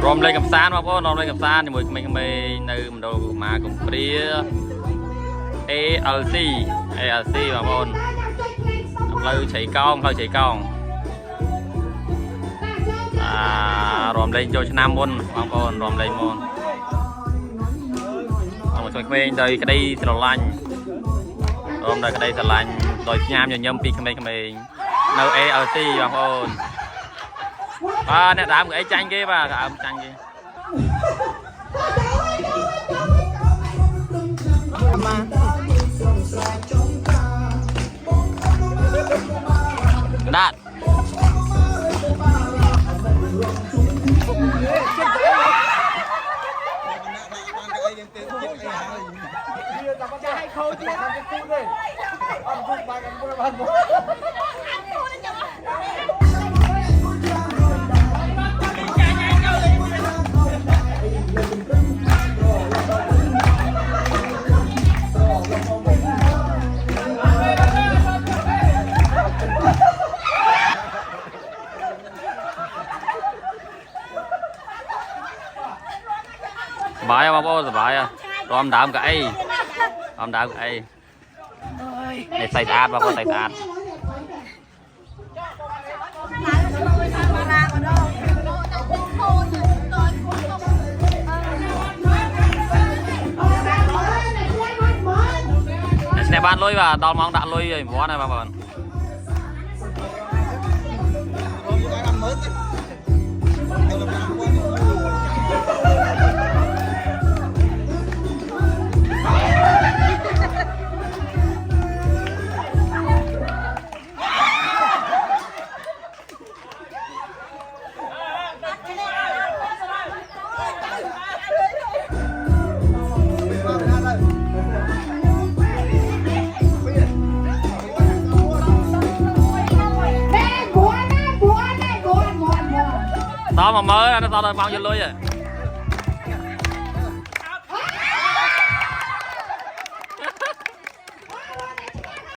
รวมเลยกับซานมาพ่อรวมเลยกับซานมวยไม่ในมันโดมากับเปรี้ยALC มาพ่อเราใช้กล้องรวมเลยโจชนามบนบางคนรวมเลยมอนเอามาช่วยเพื่อนโดยกระไดสลันรวมโดยกระไดสลันโดยยามอย่างย่ำปีขมิ้นនៅ ALC បងប្អូនអ្នកដើមគឺអីចាញ់គេបាទដើមចាញ់គេដាត់จะให้เขาที่ทำเป็นเลยเอาพูดไปกันพูดไปกันสบายป่ะพ่อสบายอ่ะรอมดามกับไอ้รอมดามกับไอ้ในใส่ตาดป่ะพ่อใส่ตาดในบ้านลุยป่ะตอนมองด่าลุยเลยหัวนะป่ะพ่อตอนมาเมื่อนะตอนเรามองอยู่เลยอ่ะ